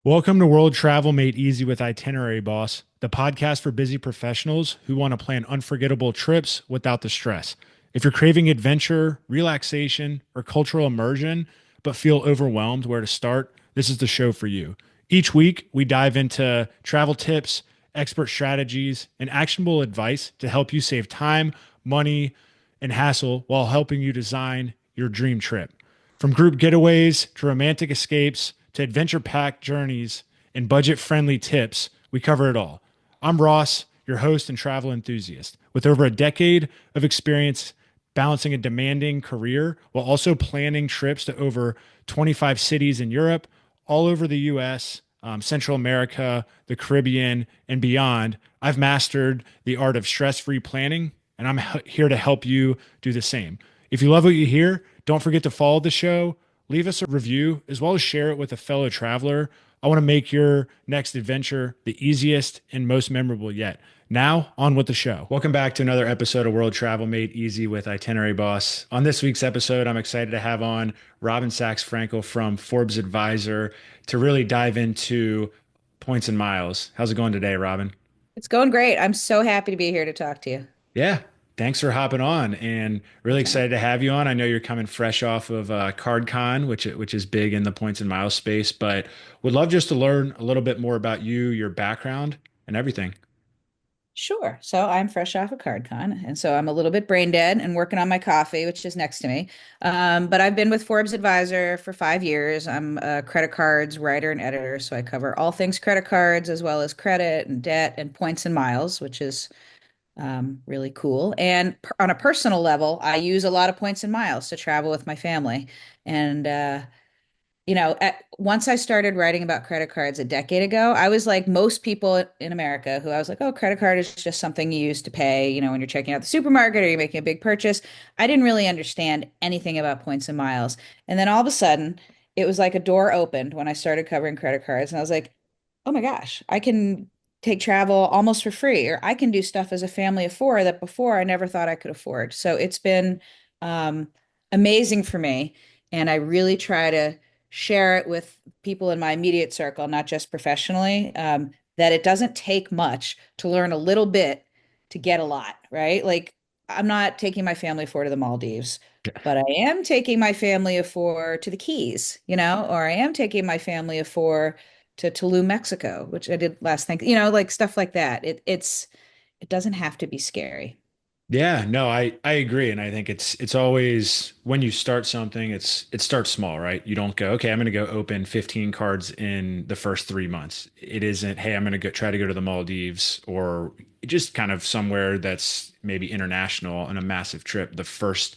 Welcome to World Travel Made Easy with Itinerary Boss, the podcast for busy professionals who want to plan unforgettable trips without the stress. If you're craving adventure, relaxation, or cultural immersion, but feel overwhelmed where to start, this is the show for you. Each week, we dive into travel tips, expert strategies, and actionable advice to help you save time, money, and hassle while helping you design your dream trip. From group getaways to romantic escapes to adventure packed journeys and budget friendly tips, we cover it all. I'm Ross, your host and travel enthusiast, with over a decade of experience balancing a demanding career while also planning trips to over 25 cities in Europe, all over the US, Central America, the Caribbean, and beyond. I've mastered the art of stress free planning, and I'm here to help you do the same. If you love what you hear, don't forget to follow the show, leave us a review, as well as share it with a fellow traveler. I want to make your next adventure the easiest and most memorable yet. Now, on with the show. Welcome back to another episode of World Travel Made Easy with Itinerary Boss. On this week's episode, I'm excited to have on Robin Sachs Frankel from Forbes Advisor to really dive into points and miles. How's it going today, Robin? It's going great. I'm so happy to be here to talk to you. Yeah, thanks for hopping on, and really Anytime. excited to have you on. I know you're coming fresh off of CardCon, which is big in the points and miles space, but would love just to learn a little bit more about you, your background, and everything. Sure. So I'm fresh off of CardCon, and so I'm a little bit brain dead and working on my coffee, which is next to me. But I've been with Forbes Advisor for 5 years. I'm a credit cards writer and editor, so I cover all things credit cards as well as credit and debt and points and miles, which is really cool. And on a personal level, I use a lot of points and miles to travel with my family. And once I started writing about credit cards a decade ago, I was like most people in America who I was like, oh, credit card is just something you use to pay, when you're checking out the supermarket or you're making a big purchase. I didn't really understand anything about points and miles. And then all of a sudden, it was like a door opened when I started covering credit cards. And I was like, oh my gosh, I can take travel almost for free, or I can do stuff as a family of four that before I never thought I could afford. So it's been um, amazing for me. And I really try to share it with people in my immediate circle, not just professionally, that it doesn't take much to learn a little bit to get a lot, right? Like, I'm not taking my family of four to the Maldives, but I am taking my family of four to the Keys, or I am taking my family of four to Tulum, Mexico, which I did last thing, like stuff like that. It doesn't have to be scary. Yeah, no, I agree, and I think it's always when you start something, it starts small, right? You don't go, okay, I'm going to go open 15 cards in the first 3 months. It isn't, hey, I'm going to go try to go to the Maldives or just kind of somewhere that's maybe international on a massive trip. The first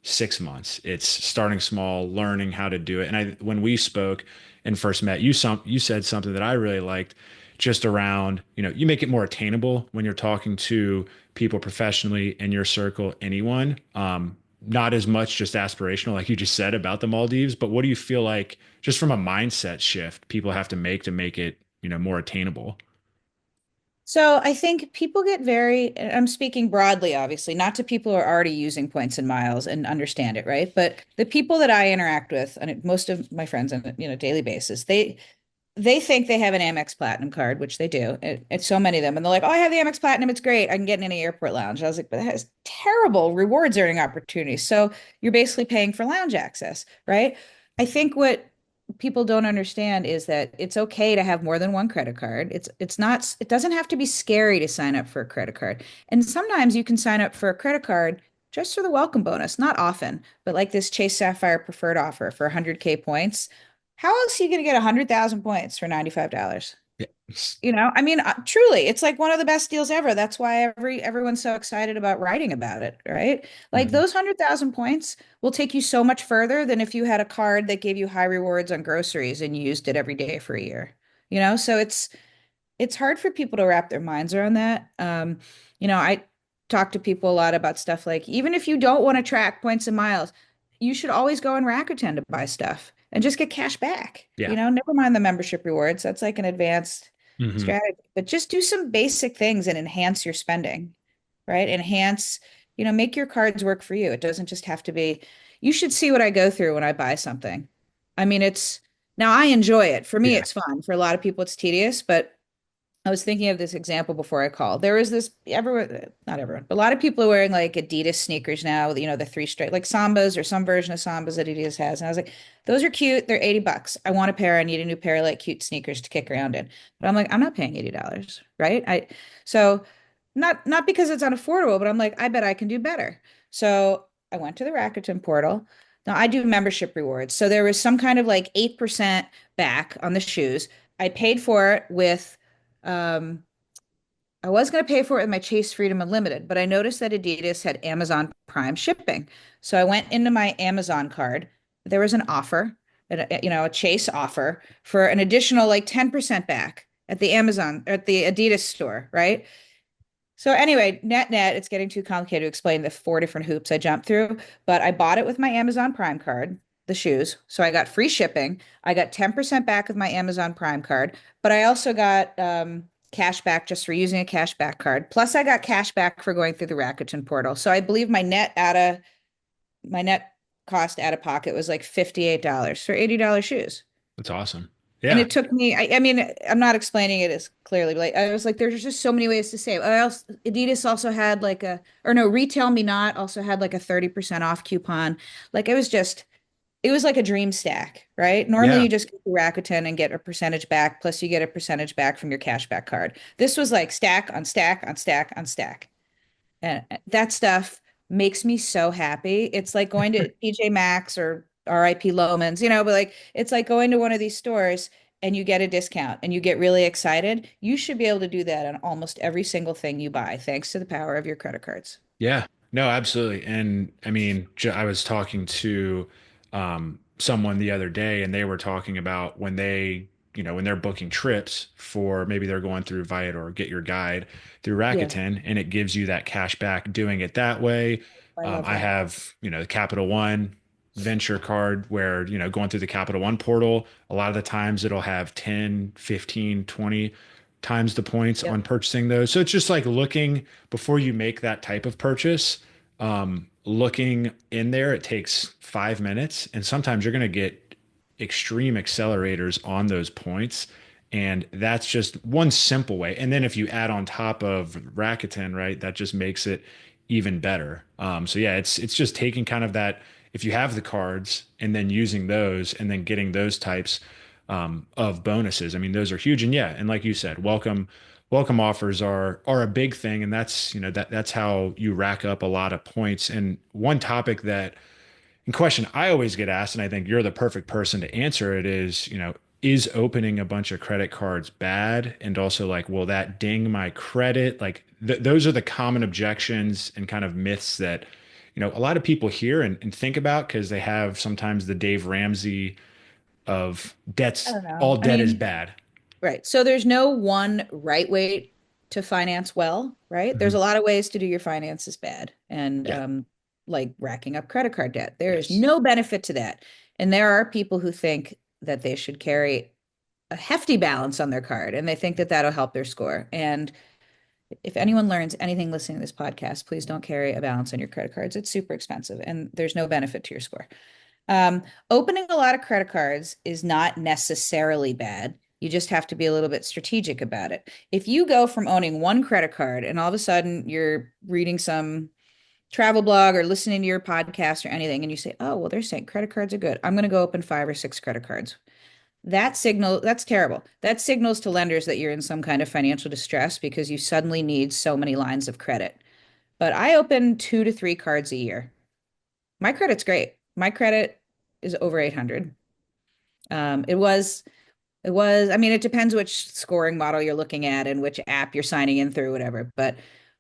6 months, it's starting small, learning how to do it. And when we spoke and first met, you said something that I really liked, just around, you make it more attainable when you're talking to people professionally in your circle, anyone. Not as much just aspirational, like you just said about the Maldives, but what do you feel like just from a mindset shift people have to make it, more attainable? So I think people get I'm speaking broadly, obviously, not to people who are already using points and miles and understand it, right? But the people that I interact with, and most of my friends on a, daily basis, they think they have an Amex Platinum card, which they do. It's so many of them. And they're like, oh, I have the Amex Platinum. It's great. I can get in any airport lounge. I was like, but that has terrible rewards earning opportunities. So you're basically paying for lounge access, right? I think what people don't understand is that it's okay to have more than one credit card. It's not, it doesn't have to be scary to sign up for a credit card. And sometimes you can sign up for a credit card just for the welcome bonus, not often, but like this Chase Sapphire preferred offer for 100K points. How else are you going to get 100,000 points for $95? Yeah. I mean, truly, it's like one of the best deals ever. That's why everyone's so excited about writing about it, right? Like Mhm. those 100,000 points will take you so much further than if you had a card that gave you high rewards on groceries and you used it every day for a year. So it's hard for people to wrap their minds around that. I talk to people a lot about stuff like even if you don't want to track points and miles, you should always go on Rakuten to buy stuff and just get cash back. Yeah. Never mind the membership rewards. That's like an advanced Hmm. strategy, but just do some basic things and enhance your spending, right? Make your cards work for you. It doesn't just have to be, you should see what I go through when I buy something. I mean, it's Now I enjoy it. For me, Yeah. it's fun. For a lot of people, it's tedious, but I was thinking of this example before I called. There was this everyone, not everyone, but a lot of people are wearing like Adidas sneakers now, with, the three straight, like Sambas or some version of Sambas that Adidas has. And I was like, those are cute. They're $80. I want a pair. I need a new pair of like cute sneakers to kick around in. But I'm like, I'm not paying $80, right? So not because it's unaffordable, but I'm like, I bet I can do better. So I went to the Rakuten portal. Now I do membership rewards. So there was some kind of like 8% back on the shoes. I paid for it with um, I was going to pay for it with my Chase Freedom Unlimited, but I noticed that Adidas had Amazon Prime shipping. So I went into my Amazon card. There was an offer, a Chase offer for an additional like 10% back at the Amazon, at the Adidas store, right? So anyway, net, it's getting too complicated to explain the four different hoops I jumped through, but I bought it with my Amazon Prime card, the shoes. So I got free shipping. I got 10% back of my Amazon Prime card, but I also got cash back just for using a cash back card. Plus I got cash back for going through the Rakuten portal. So I believe my net cost out of pocket was like $58 for $80 shoes. That's awesome. And Yeah. it took me, I mean, I'm not explaining it as clearly, but like I was like, there's just so many ways to save. Adidas also had like or no, Retail Me Not also had like a 30% off coupon. Like it was like a dream stack, right? Normally Yeah. you just go to Rakuten and get a percentage back, plus you get a percentage back from your cashback card. This was like stack on stack on stack on stack. And that stuff makes me so happy. It's like going to TJ Maxx or RIP Loman's, but like it's like going to one of these stores and you get a discount and you get really excited. You should be able to do that on almost every single thing you buy, thanks to the power of your credit cards. Yeah, no, absolutely. And I mean, I was talking to someone the other day, and they were talking about when when they're booking trips for maybe they're going through Viator or Get Your Guide through Yeah, Rakuten, and it gives you that cash back doing it that way. I love I that. have, the Capital One Venture card where, going through the Capital One portal, a lot of the times it'll have 10, 15, 20 times the points on Yep. purchasing those. So it's just like looking before you make that type of purchase, looking in there, it takes 5 minutes. And sometimes you're going to get extreme accelerators on those points. And that's just one simple way. And then if you add on top of Rakuten, right, that just makes it even better. So yeah, it's just taking kind of that, if you have the cards and then using those and then getting those types of bonuses. I mean, those are huge. And yeah, and like you said, welcome offers are a big thing, and that's that's how you rack up a lot of points. And one topic that in question I always get asked, and I think you're the perfect person to answer it, is is opening a bunch of credit cards bad? And also, like, will that ding my credit? Like, those are the common objections and kind of myths that a lot of people hear and think about because they have sometimes the Dave Ramsey of I debts, don't know. all I debt is mean, bad. right. So there's no one right way to finance well, right? There's Mhm. a lot of ways to do your finances bad and Yeah. like racking up credit card debt. There is Yes. no benefit to that. And there are people who think that they should carry a hefty balance on their card and they think that that'll help their score. And if anyone learns anything listening to this podcast, please don't carry a balance on your credit cards. It's super expensive and there's no benefit to your score. Opening a lot of credit cards is not necessarily bad. You just have to be a little bit strategic about it. If you go from owning one credit card and all of a sudden you're reading some travel blog or listening to your podcast or anything, and you say, oh, well, they're saying credit cards are good. I'm going to go open 5 or 6 credit cards. That's terrible. That signals to lenders that you're in some kind of financial distress because you suddenly need so many lines of credit. But I open 2 to 3 cards a year. My credit's great. My credit is over 800. I mean, it depends which scoring model you're looking at and which app you're signing in through, whatever. But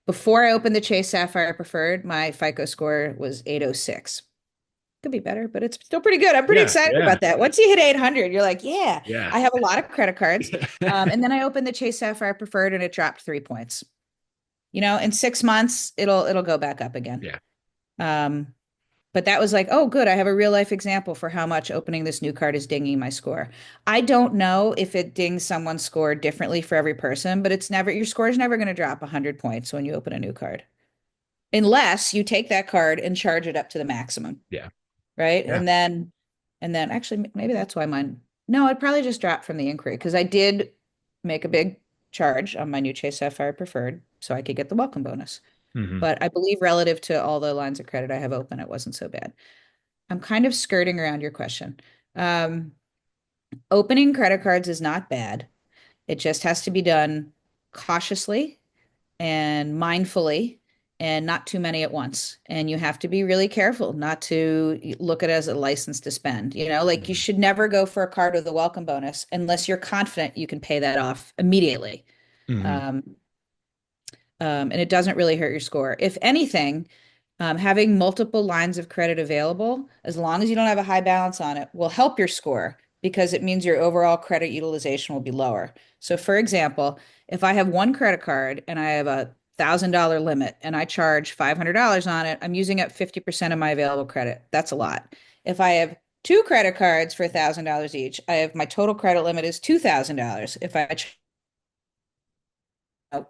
before I opened the Chase Sapphire Preferred, my FICO score was 806. Could be better, but it's still pretty good. I'm pretty Yeah. excited Yeah. about that. Once you hit 800, you're like, yeah, Yeah. I have a lot of credit cards. And then I opened the Chase Sapphire Preferred and it dropped 3 points. In 6 months, it'll go back up again. Yeah. Um, but that was like, oh, good. I have a real life example for how much opening this new card is dinging my score. I don't know if it dings someone's score differently for every person, but your score is never going to drop 100 points when you open a new card, unless you take that card and charge it up to the maximum, Yeah. right? Yeah. And then actually, maybe that's why mine. No, I'd probably just drop from the inquiry because I did make a big charge on my new Chase Sapphire Preferred so I could get the welcome bonus. Hmm. But I believe relative to all the lines of credit I have open, it wasn't so bad. I'm kind of skirting around your question. Um, Opening credit cards is not bad. It just has to be done cautiously and mindfully and not too many at once. And you have to be really careful not to look at it as a license to spend. Like you Hmm. should never go for a card with a welcome bonus unless you're confident you can pay that off immediately. Hmm. Um, and it doesn't really hurt your score. If anything, having multiple lines of credit available, as long as you don't have a high balance on it, will help your score because it means your overall credit utilization will be lower. So, for example, if I have one credit card and I have $1,000 limit and I charge $500 on it, I'm using up 50% of my available credit. That's a lot. If I have two credit cards for $1,000 each, I have my total credit limit is $2,000. If I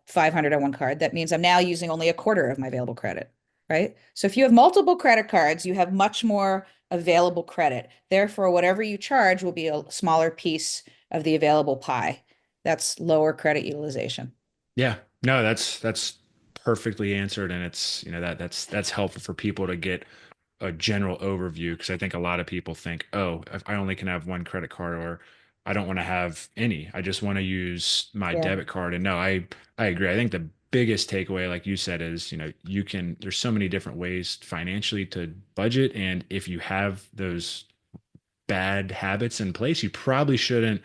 500 on one card, that means I'm now using only a quarter of my available credit, right? So if you have multiple credit cards, you have much more available credit. Therefore, whatever you charge will be a smaller piece of the available pie. That's lower credit utilization. Yeah, no, that's perfectly answered, and it's that's helpful for people to get a general overview because I think a lot of people think, oh, if I only can have one credit card, or I don't want to have any. I just want to use my Yeah, debit card. And no, I agree. I think the biggest takeaway, like you said, is there's so many different ways financially to budget, and if you have those bad habits in place, you probably shouldn't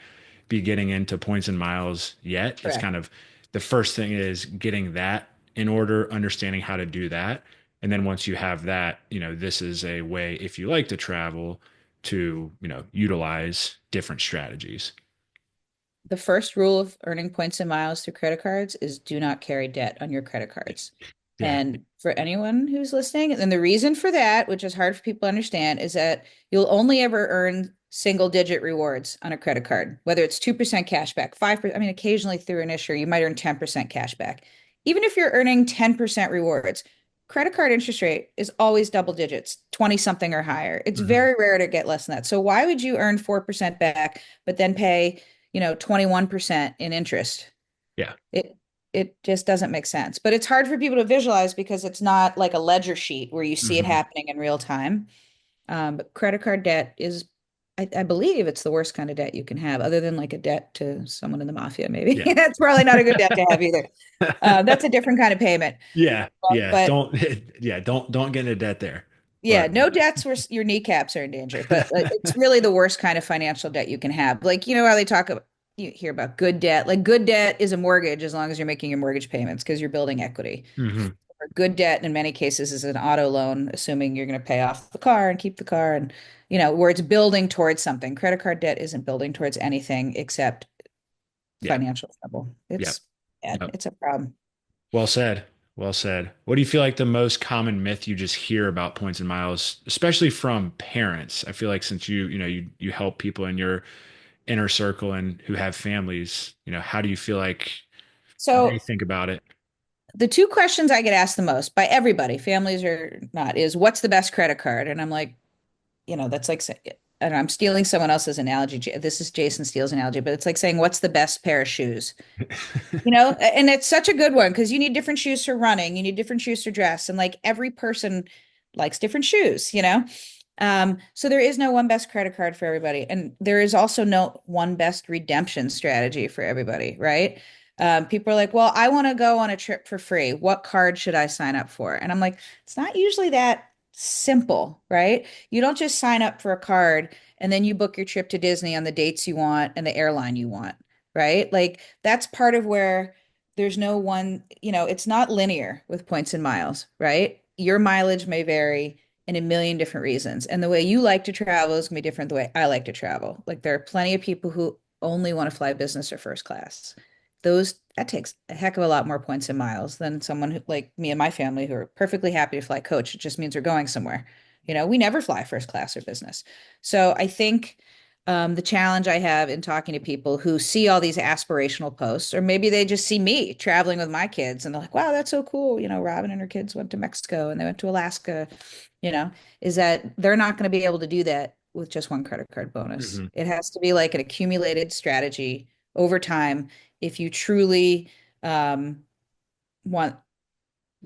be getting into points and miles yet. It's correct. kind of the first thing is getting that in order, understanding how to do that. And then once you have that, this is a way, if you like to travel, to, utilize different strategies. The first rule of earning points and miles through credit cards is do not carry debt on your credit cards. Yeah. And for anyone who's listening, and the reason for that, which is hard for people to understand, is that you'll only ever earn single digit rewards on a credit card, whether it's 2% cash back, 5%. I mean, occasionally through an issuer, you might earn 10% cash back. Even if you're earning 10% rewards, credit card interest rate is always double digits, 20 something or higher. It's Hmm. very rare to get less than that. So why would you earn 4% back, but then pay 21% in interest? Yeah. It it just doesn't make sense. But it's hard for people to visualize because it's not like a ledger sheet where you see it Hmm. happening in real time. But credit card debt is, I believe it's the worst kind of debt you can have, other than like a debt to someone in the mafia, maybe. Yeah. That's probably not a good debt to have either. That's a different kind of payment. Yeah. Yeah. But Don't, yeah, don't get into debt there. yeah, But no debts where your kneecaps are in danger, but it's really the worst kind of financial debt you can have. Like, how they talk about, you hear about good debt. Like, good debt is a mortgage as long as you're making your mortgage payments because you're building equity. Mhm. Or good debt in many cases is an auto loan, assuming you're going to pay off the car and keep the car and, where it's building towards something. Credit card debt isn't building towards anything except Yeah. financial trouble. Yeah. It's bad. Yep. It's a problem. Well said. Well said. What do you feel like the most common myth you just hear about points and miles, especially from parents? I feel like since you help people in your inner circle and who have families, how do you feel like they So think about it? the two questions I get asked the most by everybody, families or not, is what's the best credit card? And I'm like, that's like, and I'm stealing someone else's analogy. This is Jason Steele's analogy, but it's like saying, what's the best pair of shoes? And it's such a good one because you need different shoes for running, you need different shoes for dress, and like every person likes different shoes. So there is no one best credit card for everybody, and there is also no one best redemption strategy for everybody, right? People are like, well, I want to go on a trip for free. What card should I sign up for? And I'm like, it's not usually that simple, right? You don't just sign up for a card and then you book your trip to Disney on the dates you want and the airline you want, right? Like that's part of where there's no one, it's not linear with points and miles, right? Your mileage may vary in a million different reasons. And the way you like to travel is gonna be different the way I like to travel. Like there are plenty of people who only want to fly business or first class. That takes a heck of a lot more points and miles than someone who, like me and my family, who are perfectly happy to fly coach. It just means we're going somewhere. We never fly first class or business. So I think the challenge I have in talking to people who see all these aspirational posts, or maybe they just see me traveling with my kids and they're like, wow, that's so cool. Robin and her kids went to Mexico and they went to Alaska, you know, is that they're not going to be able to do that with just one credit card bonus. Hmm. It has to be like an accumulated strategy over time if you truly want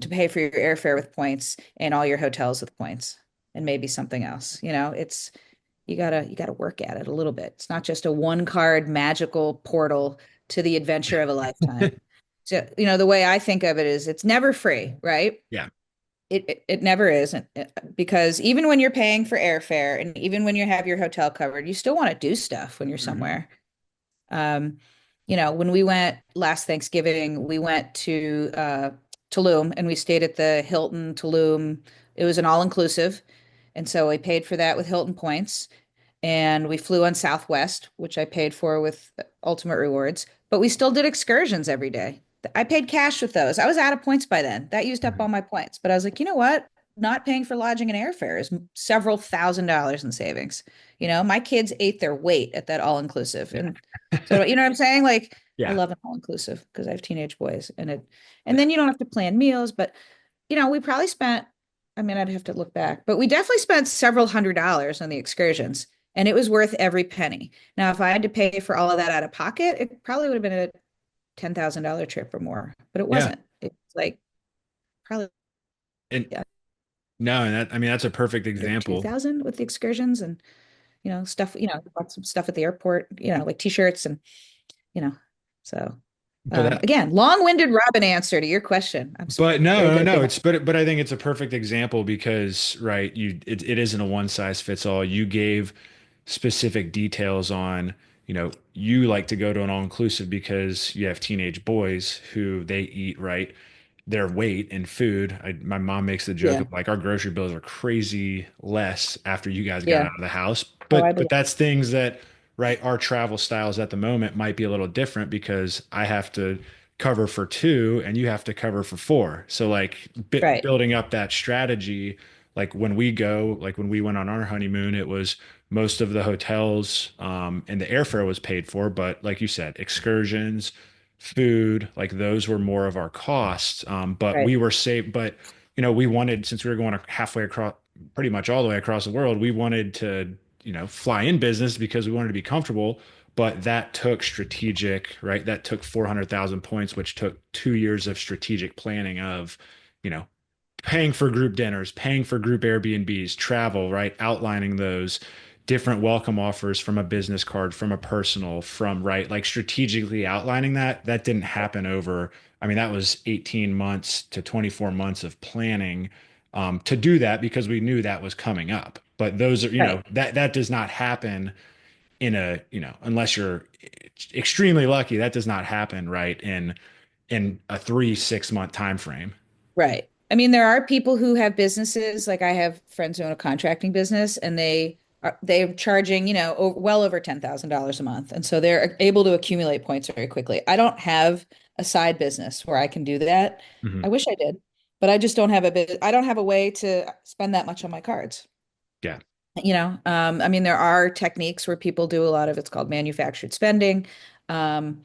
to pay for your airfare with points and all your hotels with points and maybe something else. It's you gotta work at it a little bit. It's not just a one card magical portal to the adventure of a lifetime. So, the way I think of it is it's never free, right? Yeah. It never is, because even when you're paying for airfare and even when you have your hotel covered, you still want to do stuff when you're Hmm. somewhere. Um, when we went last Thanksgiving, we went to Tulum and we stayed at the Hilton Tulum. It was an all-inclusive, and so we paid for that with Hilton points. And we flew on Southwest, which I paid for with Ultimate Rewards, but we still did excursions every day. I paid cash with those. I was out of points by then. That used up Hmm. all my points. But I was like, you know what? Not paying for lodging and airfare is several $1,000s in savings. My kids ate their weight at that all inclusive. Yeah. And so, you know what I'm saying? Like, I Yeah. love an all inclusive because I have teenage boys and then you don't have to plan meals, but we probably spent, I mean, I'd have to look back, but we definitely spent several $100s on the excursions, and it was worth every penny. Now, if I had to pay for all of that out of pocket, it probably would have been a $10,000 trip or more, but it Yeah. wasn't. It's like probably And no, and that, I mean, that's a perfect under example. 2000 with the excursions and, stuff, bought some stuff at the airport, like t-shirts and, you know, so But that, again, long-winded Robin answer to your question. but Very no, no, good at no. giving. But I think it's a perfect example because, right, it isn't a one size fits all. You gave specific details on, you like to go to an all inclusive because you have teenage boys who they eat, right, their weight in food. My mom makes the joke Yeah. of like our grocery bills are crazy less after you guys got Yeah. out of the house. Oh, I But believe. that's things that, right, our travel styles at the moment might be a little different because I have to cover for two and you have to cover for four. So like Right. building up that strategy, like when we go, like when we went on our honeymoon, it was most of the hotels and the airfare was paid for, but like you said, excursions, food, like those were more of our costs. But Right. we were safe. But we wanted, since we were going halfway across, pretty much all the way across the world, we wanted to fly in business because we wanted to be comfortable. But that took strategic, right? That took 400,000 points, which took 2 years of strategic planning of, you know, paying for group dinners, paying for group Airbnbs, travel, right? Outlining those different welcome offers from a business card, from a personal, from right, like strategically outlining that. That didn't happen over, I mean, that was 18 months to 24 months of planning to do that because we knew that was coming up. But those are, Right. that does not happen in a, unless you're extremely lucky, that does not happen right in a 3 6 month time frame. Right. I mean, there are people who have businesses, like I have friends who own a contracting business and they're charging, well over $10,000 a month. And so they're able to accumulate points very quickly. I don't have a side business where I can do that. Mhm. I wish I did, but I just I don't have a way to spend that much on my cards. Yeah. I mean, there are techniques where people do a lot of it's called manufactured spending. Um,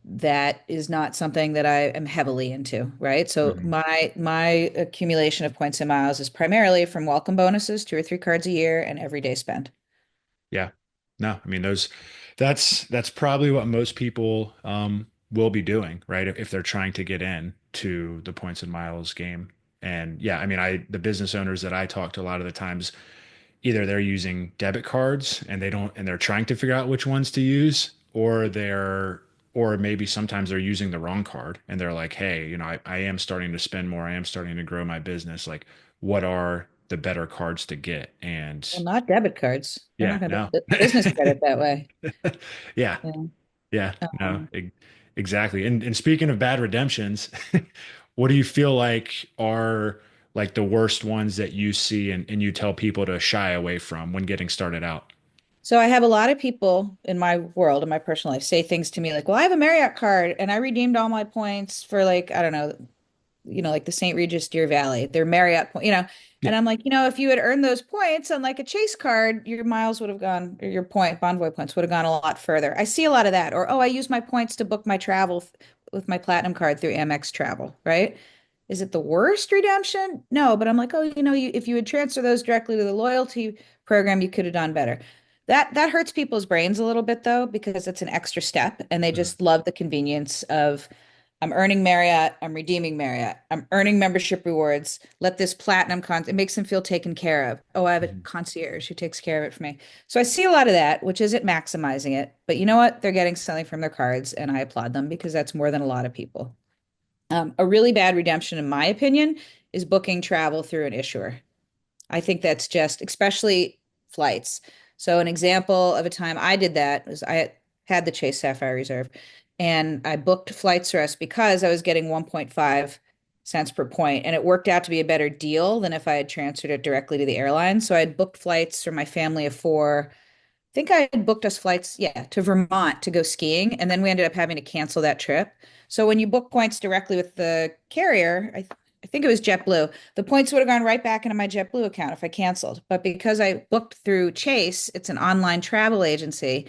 that is not something that I am heavily into, right? So Mhm. my accumulation of points and miles is primarily from welcome bonuses, 2 or 3 cards a year, and everyday spend. Yeah. No, I mean that's probably what most people will be doing, right? If they're trying to get in to the points and miles game. And yeah, I mean the business owners that I talk to a lot of the times, either they're using debit cards and they're trying to figure out which ones to use, or maybe sometimes they're using the wrong card and they're like, hey, I am starting to spend more, I am starting to grow my business. Like, what are the better cards to get? And Well, not debit cards. They're yeah, not going to no. business credit that way. Yeah, Yeah. yeah, no, Um, exactly. And speaking of bad redemptions, what do you feel like are like the worst ones that you see and you tell people to shy away from when getting started out? so I have a lot of people in my world, in my personal life, say things to me like, "Well, I have a Marriott card and I redeemed all my points for like, I don't know, like the St. Regis Deer Valley, their Marriott point, Yeah. And I'm like, if you had earned those points on like a Chase card, your miles would have gone, or your Bonvoy points would have gone a lot further. I see a lot of that. Or, oh, I use my points to book my travel with my Platinum card through Amex Travel, right? Is it the worst redemption? No, but I'm like, oh, if you would transfer those directly to the loyalty program you could have done better. That hurts people's brains a little bit though, because it's an extra step and they Mhm. just love the convenience of I'm earning Marriott, I'm redeeming Marriott, I'm earning membership rewards. Let this platinum it makes them feel taken care of. Oh, I have a Mhm. concierge who takes care of it for me. So I see a lot of that, which isn't maximizing it. But you know what? They're getting something from their cards, and I applaud them because that's more than a lot of people. A really bad redemption, in my opinion, is booking travel through an issuer. I think that's just, especially flights. So an example of a time I did that was I had the Chase Sapphire Reserve and I booked flights for us because I was getting 1.5 cents per point, and it worked out to be a better deal than if I had transferred it directly to the airline. So I had booked flights for my family of four. I think I had booked us flights, yeah, to Vermont to go skiing, and then we ended up having to cancel that trip. So when you book points directly with the carrier, I think it was JetBlue, the points would have gone right back into my JetBlue account if I canceled. But because I booked through Chase, it's an online travel agency,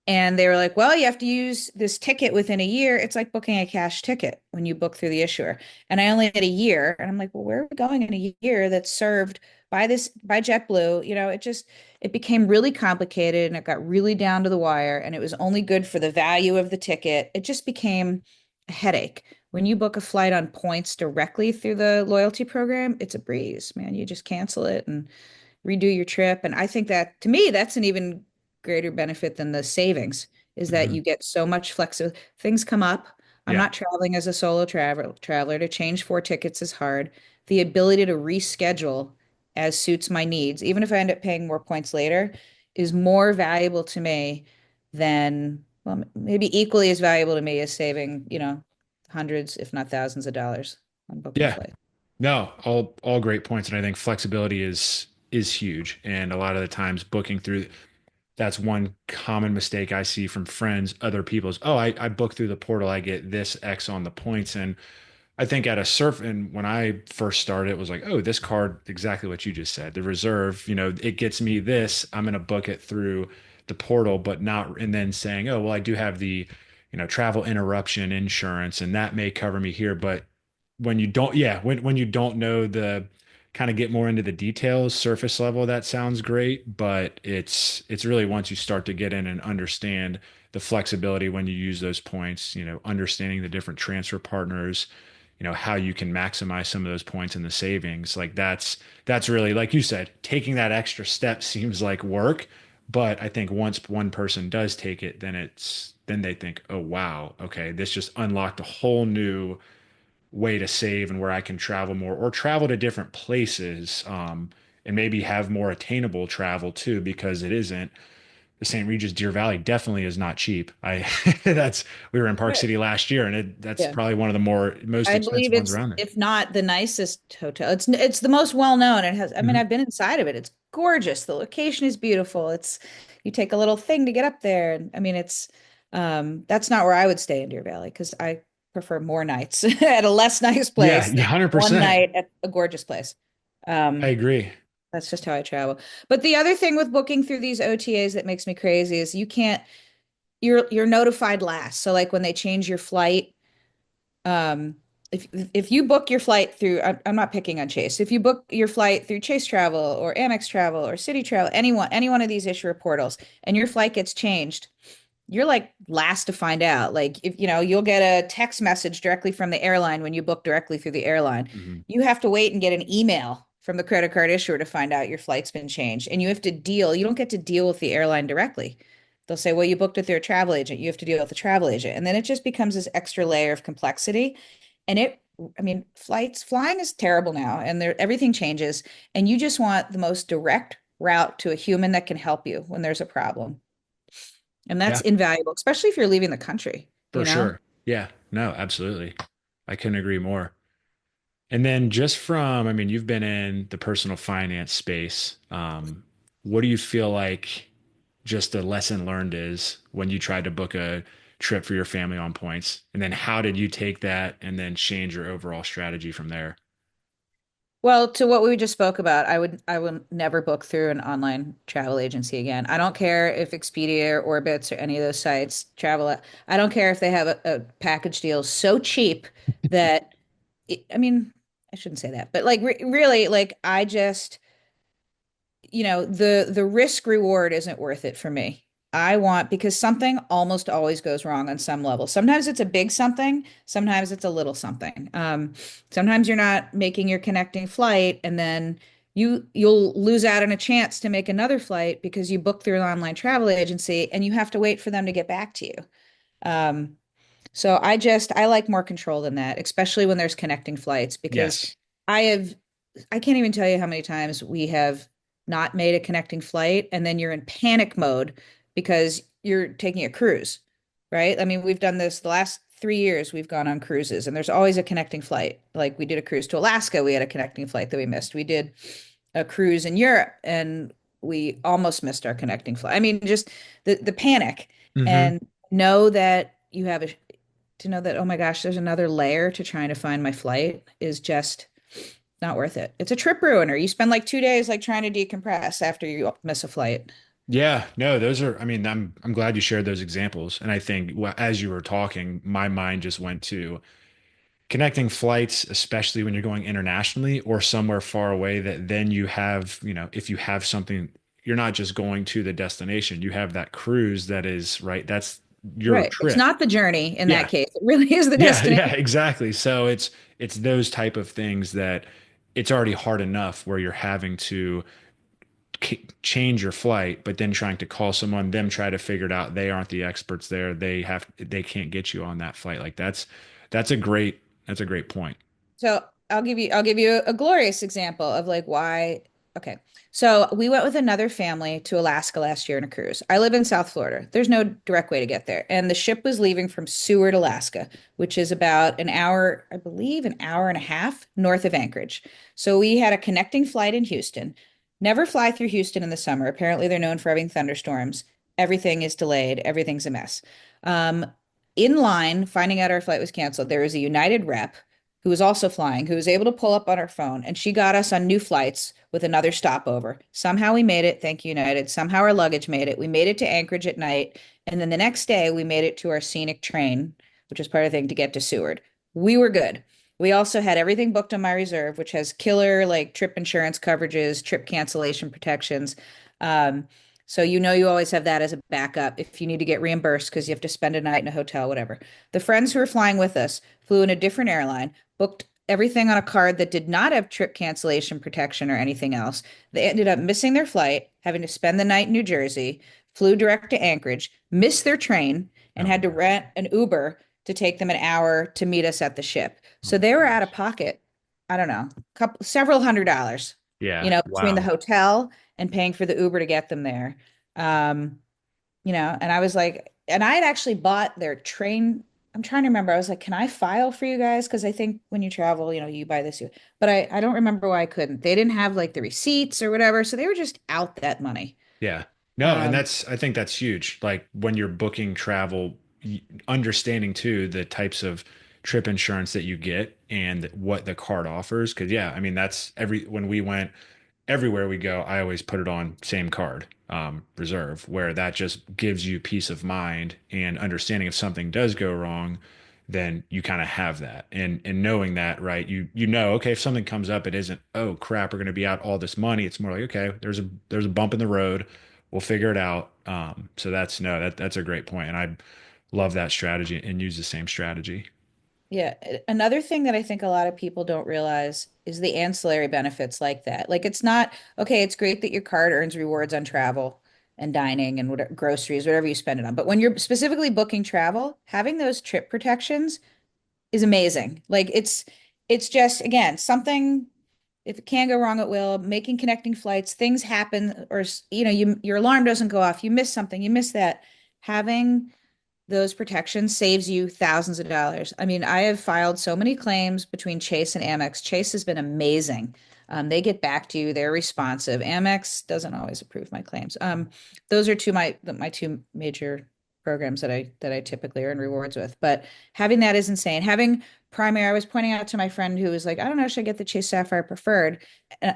and they were like, well, you have to use this ticket within a year. It's like booking a cash ticket when you book through the issuer. And I only had a year. And I'm like, well, where are we going in a year that's served by JetBlue? It became really complicated and it got really down to the wire. And it was only good for the value of the ticket. It just became a headache. When you book a flight on points directly through the loyalty program, it's a breeze, man. You just cancel it and redo your trip. And I think that to me, that's an even greater benefit than the savings is that Mhm. you get so much flexibility. Things come up. I'm Yeah. not traveling as a solo traveler. To change four tickets is hard. The ability to reschedule as suits my needs, even if I end up paying more points later, is more valuable to me than, well, maybe equally as valuable to me as saving, hundreds, if not thousands of dollars on booking Yeah. flights. No, all great points. And I think flexibility is huge. And a lot of the times booking through that's one common mistake I see from friends, other people's, oh, I book through the portal, I get this X on the points. And I think at a surf, and when I first started, it was like, oh, this card, exactly what you just said, the reserve, it gets me this. I'm going to book it through the portal, but not, and then saying, oh, well, I do have the, travel interruption insurance, and that may cover me here. But when you don't, yeah, when you don't know the kind of get more into the details, surface level, that sounds great, but it's really once you start to get in and understand the flexibility when you use those points, understanding the different transfer partners, how you can maximize some of those points in the savings, like that's really, like you said, taking that extra step seems like work, but I think once one person does take it, then they think, oh wow, okay, this just unlocked a whole new way to save and where I can travel more or travel to different places, and maybe have more attainable travel too, because it isn't the St. Regis Deer Valley definitely is not cheap. I that's we were in Park Right. City last year, and that's Yeah. probably one of the most I believe expensive ones it's, around there. if not the nicest hotel. It's the most well known. It has, I mean, Mhm. I've been inside of it. It's gorgeous. The location is beautiful. It's you take a little thing to get up there. And I mean, it's that's not where I would stay in Deer Valley because I prefer more nights at a less nice Yeah, place yeah, than one 100%. night at a gorgeous place. I Um, agree. that's just how I travel. But the other thing with booking through these OTAs that makes me crazy is you can't, you're notified last. So like when they change your flight, um, if you book your flight through, I'm not picking on Chase. If you book your flight through Chase Travel or Amex Travel or City Travel, any one of these issuer portals, and your flight gets changed, you're like last to find out. Like if you'll get a text message directly from the airline when you book directly through the airline. Mhm. You have to wait and get an email from the credit card issuer to find out your flight's been changed. And you have to deal, you don't get to deal with the airline directly. They'll say, well, you booked it through a travel agent. You have to deal with the travel agent. And then it just becomes this extra layer of complexity. And I mean, flying is terrible now, and everything changes. And you just want the most direct route to a human that can help you when there's a problem. And that's Yeah, invaluable, especially if you're leaving the country, for you know? sure. Yeah, no, absolutely. I couldn't agree more. And then just from, I mean, you've been in the personal finance space. What do you feel like just a lesson learned is when you tried to book a trip for your family on points? And then how did you take that and then change your overall strategy from there? Well, to what we just spoke about, I will never book through an online travel agency again. I don't care if Expedia or Orbitz or any of those sites travel. I don't care if they have a package deal so cheap that I mean, I shouldn't say that, but like really, like I just the risk reward isn't worth it for me. I want because something almost always goes wrong on some level. Sometimes it's a big something, sometimes it's a little something. Sometimes you're not making your connecting flight, and then you'll lose out on a chance to make another flight because you booked through an online travel agency and you have to wait for them to get back to you. Um, so I like more control than that, especially when there's connecting flights because Yes. I have I can't even tell you how many times we have not made a connecting flight and then you're in panic mode because you're taking a cruise, right? I mean, we've done this the last 3 years, we've gone on cruises and there's always a connecting flight. Like we did a cruise to Alaska, we had a connecting flight that we missed. We did a cruise in Europe and we almost missed our connecting flight. I mean, just the panic Hmm. and know that you have a to know that, oh my gosh, there's another layer to trying to find my flight is just not worth it. It's a trip ruiner. You spend like 2 days like trying to decompress after you miss a flight. Yeah, no, those are, I mean, I'm glad you shared those examples. And I think as you were talking, my mind just went to connecting flights, especially when you're going internationally or somewhere far away, that then you have, if you have something, you're not just going to the destination, you have that cruise that is, right, that's your Right. It's trip. not the journey in that Yeah. case. It really is the Yeah, destination. yeah, exactly. So it's those type of things that it's already hard enough where you're having to change your flight, but then trying to call someone, them try to figure it out. They aren't the experts there. They can't get you on that flight. Like that's a great that's a great point. So I'll give you a glorious example of like why. Okay. So we went with another family to Alaska last year on a cruise. I live in South Florida. There's no direct way to get there. And the ship was leaving from Seward, Alaska, which is about an hour, I believe, an hour and a half north of Anchorage. So we had a connecting flight in Houston. Never fly through Houston in the summer. Apparently, they're known for having thunderstorms. Everything is delayed. Everything's a mess. Um, in line, finding out our flight was canceled, there was a United rep who was also flying, who was able to pull up on her phone, and she got us on new flights with another stopover. Somehow we made it. Thank you, United. Somehow our luggage made it. We made it to Anchorage at night. And then the next day, we made it to our scenic train, which was part of the thing to get to Seward. We were good. We also had everything booked on my reserve, which has killer like trip insurance coverages, trip cancellation protections. Um, so you always have that as a backup if you need to get reimbursed because you have to spend a night in a hotel, whatever. The friends who were flying with us flew in a different airline, booked everything on a card that did not have trip cancellation protection or anything else. They ended up missing their flight, having to spend the night in New Jersey, flew direct to Anchorage, missed their train, and Oh my had to gosh. rent an Uber to take them an hour to meet us at the ship. Oh So my they were out of goodness. pocket, I don't know, several $100s, Yeah. between the Wow. hotel and paying for the Uber to get them there. Um, and I was like, and I had actually bought their train. I'm trying to remember. I was like, can I file for you guys? Because I think when you travel, you buy this, but I don't remember why I couldn't. They didn't have like the receipts or whatever. So they were just out that money. Yeah. No, and Um, I think that's huge. Like when you're booking travel, understanding too the types of trip insurance that you get and what the card offers. Cause yeah, I mean, that's when we went everywhere we go, I always put it on same card, reserve, where that just gives you peace of mind and understanding if something does go wrong, then you kind of have that. And knowing that, right, you know, okay, if something comes up, it isn't, oh crap, we're gonna be out all this money. It's more like, okay, there's a bump in the road. We'll figure it out. So that's no, that's a great point. And I love that strategy and use the same strategy. Yeah. Another thing that I think a lot of people don't realize is the ancillary benefits like that. Like it's not, okay, it's great that your card earns rewards on travel and dining and whatever, groceries, whatever you spend it on. But when you're specifically booking travel, having those trip protections is amazing. Like it's just again, something if it can go wrong, it will. Making connecting flights, things happen or your alarm doesn't go off, you miss something, you miss that. Having those protections saves you thousands of dollars. I mean, I have filed so many claims between Chase and Amex. Chase has been amazing. They get back to you. They're responsive. Amex doesn't always approve my claims. Those are my two major programs that I typically earn rewards with. But having that is insane. Having primary, I was pointing out to my friend who was like, I don't know, should I get the Chase Sapphire Preferred?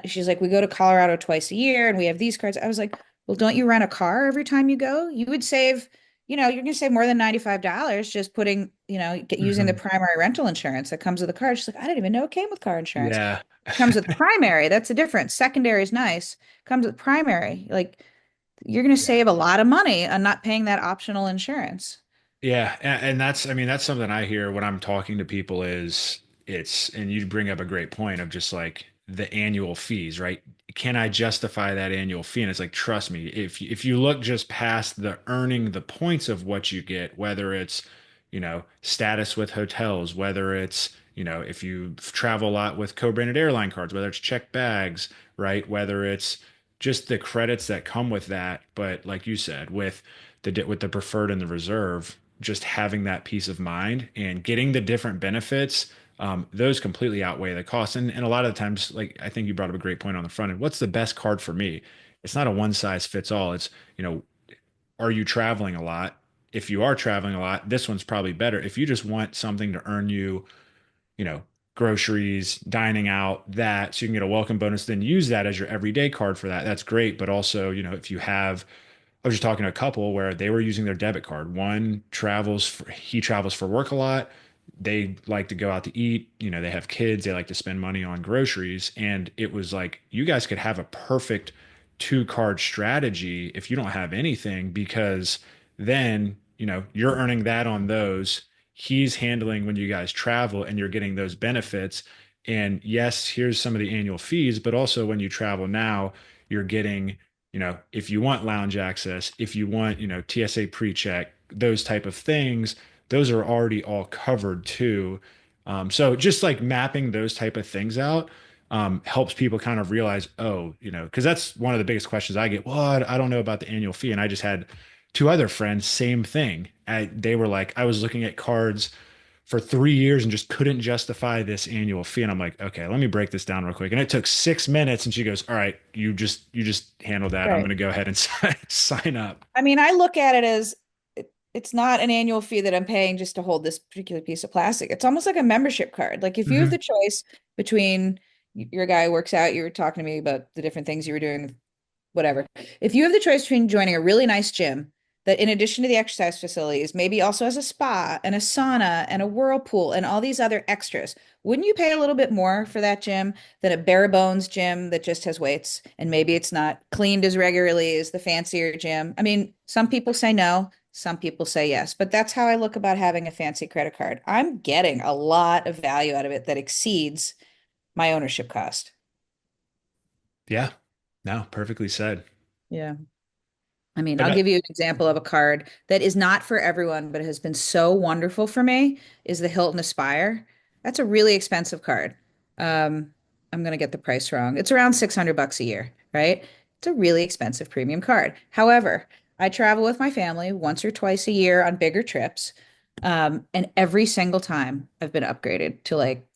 She's like, we go to Colorado twice a year and we have these cards. I was like, well, don't you rent a car every time you go? You would save you're going to save more than $95 just putting, using the Mhm. primary rental insurance that comes with the car. She's like, I didn't even know it came with car insurance. Yeah. Comes with primary. That's the difference. Secondary is nice. Comes with primary. Like you're going to Yeah. save a lot of money on not paying that optional insurance. Yeah, and that's, I mean, that's something I hear when I'm talking to people is and you bring up a great point of just like the annual fees, right? Can I justify that annual fee? And it's like, trust me, if you look just past the earning the points of what you get, whether it's, status with hotels, whether it's, if you travel a lot with co-branded airline cards, whether it's checked bags, right? Whether it's just the credits that come with that, but like you said, with the preferred and the reserve, just having that peace of mind and getting the different benefits, those completely outweigh the cost. And a lot of the times, like I think you brought up a great point on the front end. What's the best card for me? It's not a one size fits all. It's, are you traveling a lot? If you are traveling a lot, this one's probably better. If you just want something to earn you, you know, groceries, dining out, that so you can get a welcome bonus, then use that as your everyday card for that. That's great. But also, if you have I was just talking to a couple where they were using their debit card. He travels for work a lot. They like to go out to eat. They have kids. They like to spend money on groceries. And it was like, you guys could have a perfect two-card strategy if you don't have anything, because then, you're earning that on those. He's handling when you guys travel and you're getting those benefits. And yes, here's some of the annual fees, but also when you travel now, you're getting if you want lounge access, if you want, TSA pre-check, those type of things, those are already all covered too. So just like mapping those type of things out helps people kind of realize, oh, because that's one of the biggest questions I get. Well, I don't know about the annual fee. And I just had two other friends, same thing. They were like, I was looking at cards for 3 years and just couldn't justify this annual fee. And I'm like, okay, let me break this down real quick. And it took 6 minutes. And she goes, all right, you just handle that. I'm going Right. to go ahead and sign up. I mean, I look at it as it's not an annual fee that I'm paying just to hold this particular piece of plastic. It's almost like a membership card. Like if you have Hmm. the choice between your guy who works out, you were talking to me about the different things you were doing, whatever. If you have the choice between joining a really nice gym that, in addition to the exercise facilities, maybe also has a spa and a sauna and a whirlpool and all these other extras, wouldn't you pay a little bit more for that gym than a bare bones gym that just has weights and maybe it's not cleaned as regularly as the fancier gym? I mean, some people say no, some people say yes, but that's how I look about having a fancy credit card. I'm getting a lot of value out of it that exceeds my ownership cost. Yeah, no, perfectly said. Yeah. I mean, But I'll give you an example of a card that is not for everyone, but has been so wonderful for me is the Hilton Aspire. That's a really expensive card. Um, I'm going to get the price wrong. It's around $600 a year, right? It's a really expensive premium card. However, I travel with my family once or twice a year on bigger trips. And every single time I've been upgraded to like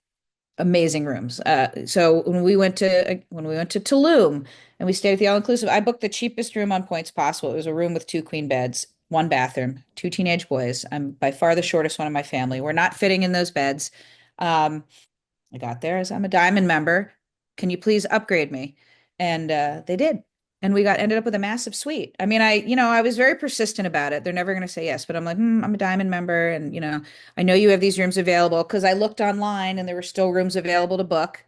amazing rooms. So when we went to Tulum and we stayed at the all inclusive, I booked the cheapest room on points possible. It was a room with two queen beds, one bathroom, two teenage boys. I'm by far the shortest one in my family. We're not fitting in those beds. Um, I got there as I'm a diamond member. Can you please upgrade me? And they did. And we got ended up with a massive suite. I mean, I was very persistent about it. They're never going to say yes, but I'm like, I'm a diamond member, and I know you have these rooms available because I looked online and there were still rooms available to book.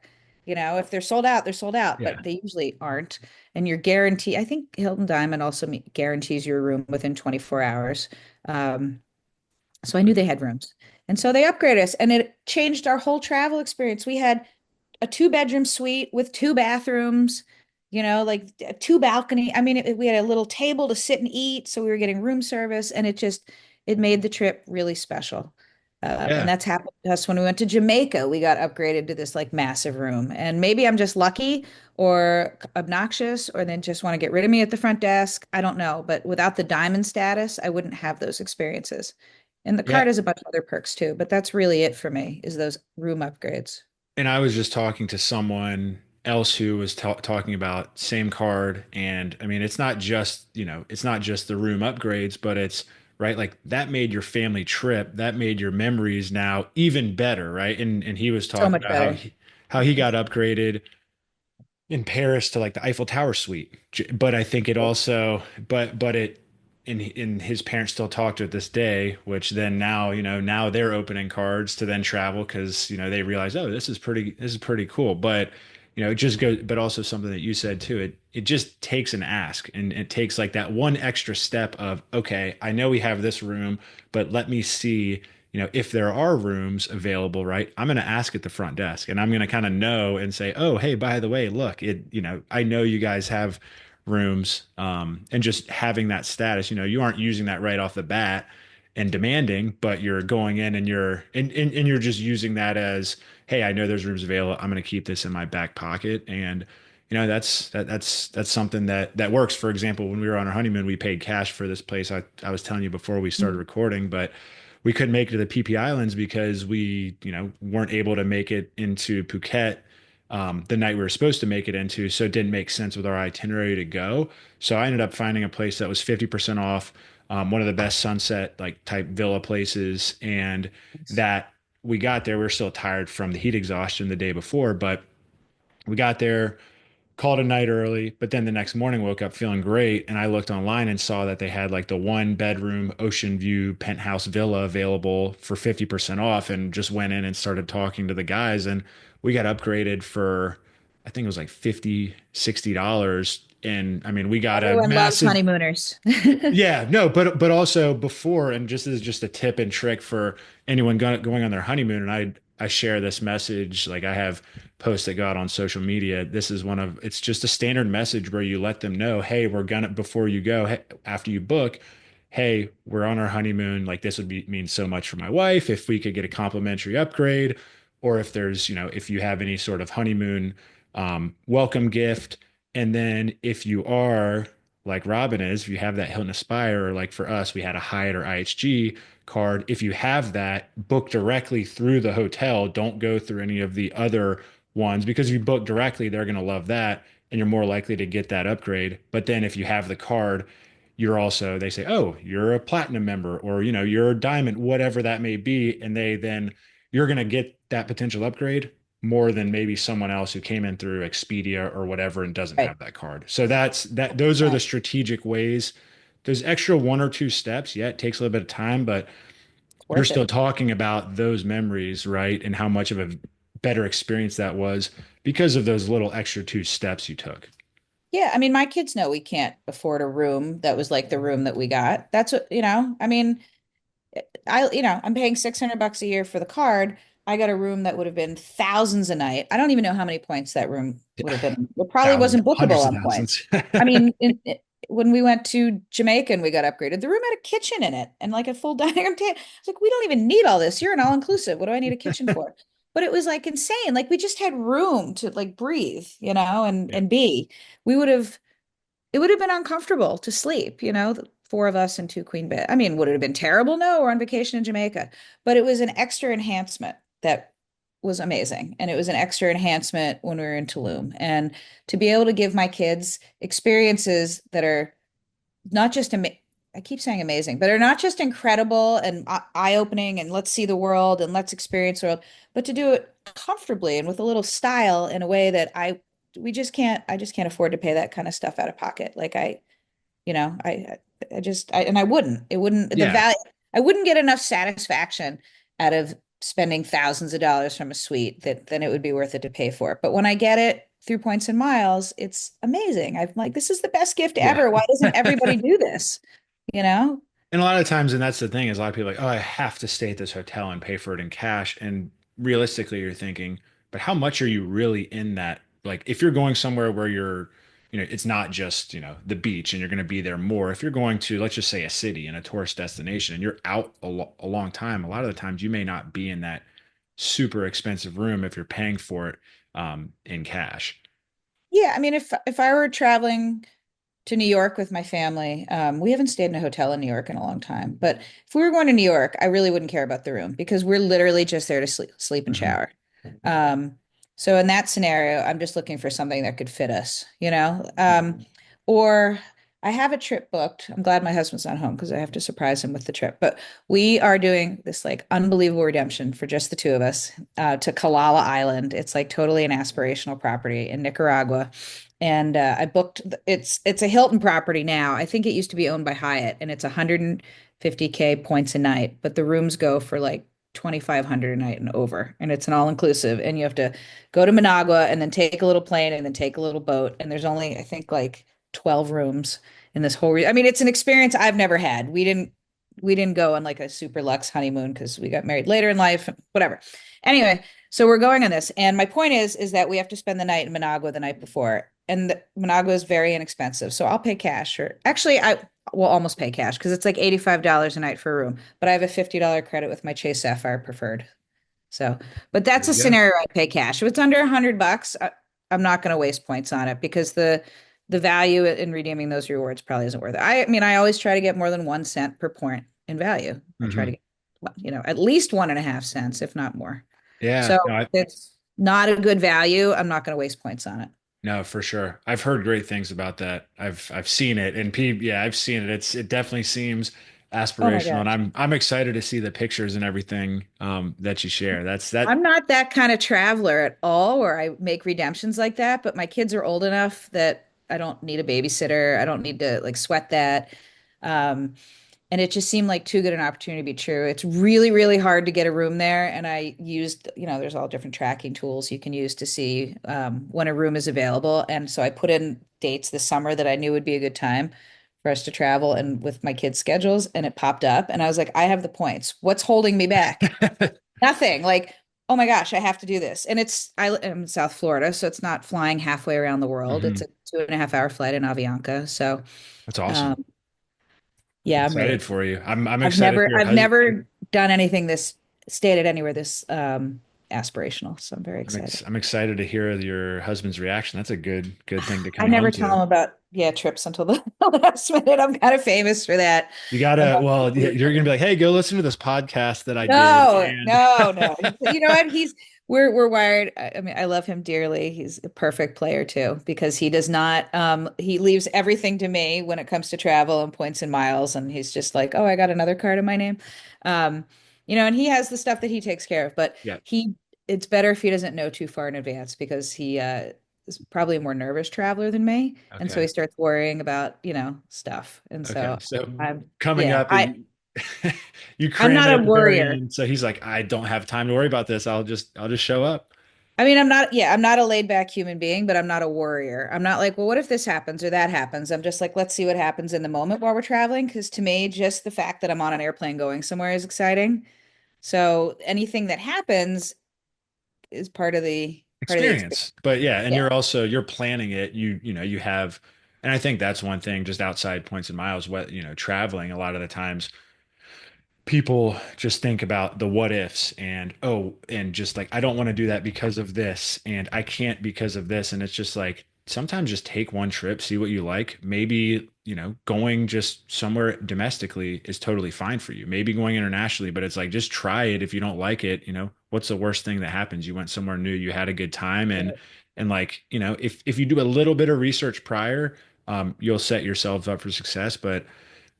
If they're sold out, they're sold out, yeah, but they usually aren't. And you're guaranteed. I think Hilton Diamond also guarantees your room within 24 hours. Um, so I knew they had rooms. And so they upgraded us and it changed our whole travel experience. We had a two-bedroom suite with two bathrooms, like two balcony. I mean, we had a little table to sit and eat, so we were getting room service, and it made the trip really special. And yeah. that's happened to us when we went to Jamaica. We got upgraded to this like massive room. And maybe I'm just lucky or obnoxious or then just want to get rid of me at the front desk. I don't know. But without the diamond status, I wouldn't have those experiences. And the Yeah. card has a bunch of other perks too, but that's really it for me is those room upgrades. And I was just talking to someone else who was talking about same card. And I mean, it's not just the room upgrades, but it's right. Like that made your family trip, that made your memories now even better. Right. And he was So talking much about how better. he got upgraded in Paris to like the Eiffel Tower suite. But I think it also, but it and his parents still talk to this day, which then now, now they're opening cards to then travel because, they realize, oh, this is pretty cool. But, it just goes, but also something that you said too, it just takes an ask, and it takes like that one extra step of, okay, I know we have this room, but let me see, if there are rooms available, right? I'm going to ask at the front desk, and I'm going to kind of know and say, oh, hey, by the way, look, I know you guys have rooms, and just having that status, you aren't using that right off the bat and demanding, but you're going in and and you're just using that as, hey, I know there's rooms available, I'm going to keep this in my back pocket. And that's something that works. For example, when we were on our honeymoon, we paid cash for this place I was telling you before we started recording, but we couldn't make it to the PP Islands because we, weren't able to make it into Phuket the night we were supposed to make it into. So it didn't make sense with our itinerary to go. So I ended up finding a place that was 50% off, one of the best sunset like type villa places. And that we got there, we were still tired from the heat exhaustion the day before, but we got there, called a night early, but then the next morning woke up feeling great. And I looked online and saw that they had like the 1 bedroom ocean view penthouse villa available for 50% off, and just went in and started talking to the guys. And we got upgraded for, I think it was like 50, $60. And I mean, we got a Everyone loves massive, honeymooners. yeah, no, but also before, and just as just a tip and trick for anyone going on their honeymoon, and I share this message, like I have posts that go out on social media. This is one of, it's just a standard message where you let them know, hey, we're gonna, before you go, hey, after you book, hey, we're on our honeymoon. Like this would mean so much for my wife if we could get a complimentary upgrade, or if there's, if you have any sort of honeymoon welcome gift. And then if you are like Robin is, if you have that Hilton Aspire, or like for us, we had a Hyatt or IHG card. If you have that, book directly through the hotel. Don't go through any of the other ones, because if you book directly, they're going to love that and you're more likely to get that upgrade. But then if you have the card, you're also, they say, oh, you're a platinum member, or, you're a diamond, whatever that may be. And you're going to get that potential upgrade more than maybe someone else who came in through Expedia or whatever and doesn't Right. have that card. So those are the strategic ways. Those extra one or two steps, yeah, it takes a little bit of time, but It's you're worth still it. talking about those memories, right? And how much of a better experience that was because of those little extra two steps you took. Yeah, I mean, my kids know we can't afford a room that was like the room that we got. That's what, I mean, I'm paying $600 a year for the card. I got a room that would have been thousands a night. I don't even know how many points that room would have been. It probably Thousands, wasn't bookable hundreds of on points. thousands. I mean, when we went to Jamaica and we got upgraded, the room had a kitchen in it and like a full dining room table. It's like, we don't even need all this. You're an all-inclusive. What do I need a kitchen for? But it was like insane. Like we just had room to like breathe, and Yeah. be. We would have it would have been uncomfortable to sleep, the four of us in two queen bed. I mean, would it have been terrible? No, we're on vacation in Jamaica. But it was an extra enhancement that was amazing. And it was an extra enhancement when we were in Tulum. And to be able to give my kids experiences that are not just I keep saying amazing, but are not just incredible and eye-opening and let's see the world and let's experience the world, but to do it comfortably and with a little style in a way that I just can't afford to pay that kind of stuff out of pocket. Like you know, I just, and I wouldn't, it wouldn't, the Yeah. value, I wouldn't get enough satisfaction out of spending thousands of dollars from a suite that then it would be worth it to pay for it. But when I get it through points and miles, it's amazing. I'm like, this is the best gift Yeah. ever. Why doesn't everybody do this? You know? And a lot of times, and that's the thing, is a lot of people are like, oh, I have to stay at this hotel and pay for it in cash. And realistically, you're thinking, but how much are you really in that? Like, if you're going somewhere where you're, it's not just, the beach and you're going to be there more. If you're going to, let's just say, a city and a tourist destination and you're out a long time, a lot of the times you may not be in that super expensive room if you're paying for it in cash. Yeah. I mean, if I were traveling to New York with my family. We haven't stayed in a hotel in New York in a long time, but if we were going to New York, I really wouldn't care about the room because we're literally just there to sleep and Mhm. shower. Um, so in that scenario, I'm just looking for something that could fit us, or I have a trip booked. I'm glad my husband's not home because I have to surprise him with the trip. But we are doing this like unbelievable redemption for just the two of us to Kalala Island. It's like totally an aspirational property in Nicaragua. And I booked it's a Hilton property now. I think it used to be owned by Hyatt, and it's 150K points a night, but the rooms go for like 2,500 a night and over, and it's an all inclusive. And you have to go to Managua and then take a little plane and then take a little boat. And there's only I think like 12 rooms in this whole. I mean, it's an experience I've never had. We didn't go on like a super luxe honeymoon because we got married later in life, whatever. Anyway, so we're going on this, and my point is that we have to spend the night in Managua the night before, and Managua is very inexpensive, so I'll pay cash, or actually, I will almost pay cash because it's like $85 a night for a room. But I have a $50 credit with my Chase Sapphire Preferred, so. But There that's a you go. scenario I'd pay cash. If it's under $100, I'm not going to waste points on it because the value in redeeming those rewards probably isn't worth it. I mean, I always try to get more than 1 cent per point in value. I try to Hmm. get, at least 1.5 cents, if not more. Yeah. So No, it's not a good value. I'm not going to waste points on it. no, for sure. I've heard great things about that. I've seen it, and yeah, I've seen it. It definitely seems Oh my aspirational, and gosh. I'm excited to see the pictures and everything that you share. That. I'm not that kind of traveler at all where I make redemptions like that, but my kids are old enough that I don't need a babysitter. I don't need to like sweat that. Um, and it just seemed like too good an opportunity to be true. It's really, really hard to get a room there. And I used, there's all different tracking tools you can use to see when a room is available. And so I put in dates this summer that I knew would be a good time for us to travel and with my kids' schedules. And it popped up. And I was like, I have the points. What's holding me back? Nothing. Like, oh my gosh, I have to do this. And I am in South Florida, so it's not flying halfway around the world. It's Mhm. a 2.5 hour flight in Avianca. So, That's awesome. um, yeah, I'm Excited ready. for you. I'm I've excited for never your I've husband. never done anything this stated anywhere this aspirational. So I'm very excited. I'm excited to hear your husband's reaction. That's a good thing to I come never home tell them to. about trips until the last minute. I'm kind of famous for that. You I'm gotta, not well, really you're gonna be like, hey, go listen to this podcast that I did, No, and no, no. You know what? We're wired. I mean, I love him dearly. He's a perfect player too, because he does not he leaves everything to me when it comes to travel and points and miles, and he's just like, "Oh, I got another card in my name." Um, and he has the stuff that he takes care of, but yeah, he it's better if he doesn't know too far in advance because he is probably a more nervous traveler than me, and so okay, he starts worrying about, stuff. And okay. so So I'm coming yeah, up, you I'm cram not it a at the very worrier. end. So he's like, I don't have time to worry about this. I'll just show up. I mean, I'm not a laid back human being, but I'm not a worrier. I'm not like, well, what if this happens or that happens? I'm just like, let's see what happens in the moment while we're traveling. Because to me, just the fact that I'm on an airplane going somewhere is exciting. So anything that happens is part of the experience. Experience. But yeah, and Yeah. you're planning it. You have, and I think that's one thing just outside points and miles, what, traveling a lot of the times people just think about the what ifs and and just like I don't want to do that because of this and I can't because of this, and it's just like sometimes just take one trip, see what you like. Maybe going just somewhere domestically is totally fine for you, maybe going internationally, but it's like just try it. If you don't like it, what's the worst thing that happens? You went somewhere new, you had a good time, and like if you do a little bit of research prior, you'll set yourself up for success. But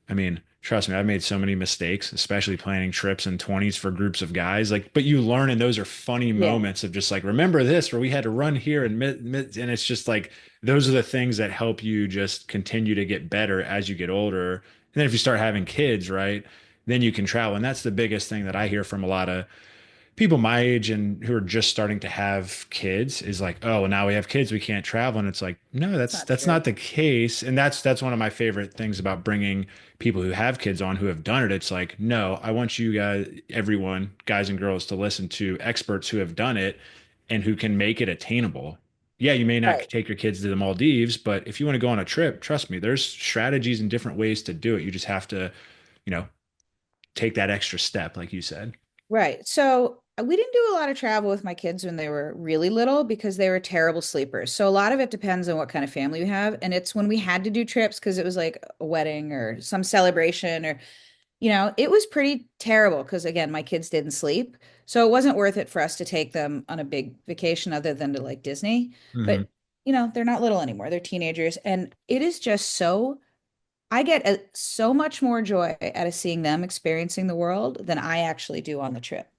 I mean, trust me, I've made so many mistakes, especially planning trips in 20s for groups of guys. Like, but you learn, and those are funny Yeah. moments of just like, remember this, where we had to run here and it's just like those are the things that help you just continue to get better as you get older. And then if you start having kids, right, then you can travel. And that's the biggest thing that I hear from a lot of people my age and who are just starting to have kids is like, oh, well, now we have kids, we can't travel. And it's like, no, It's not that's true. not the case. And that's one of my favorite things about bringing people who have kids on who have done it. It's like, no, I want you guys, everyone, guys and girls, to listen to experts who have done it and who can make it attainable. Yeah, you may not Right. take your kids to the Maldives, but if you want to go on a trip, trust me, there's strategies and different ways to do it. You just have to, you know, take that extra step, like you said. Right. So we didn't do a lot of travel with my kids when they were really little because they were terrible sleepers. So a lot of it depends on what kind of family you have. And it's when we had to do trips because it was like a wedding or some celebration or, it was pretty terrible because again, my kids didn't sleep. So it wasn't worth it for us to take them on a big vacation other than to like Disney. Hmm. But, they're not little anymore. They're teenagers. And it is just I get so much more joy out of seeing them experiencing the world than I actually do on the trip.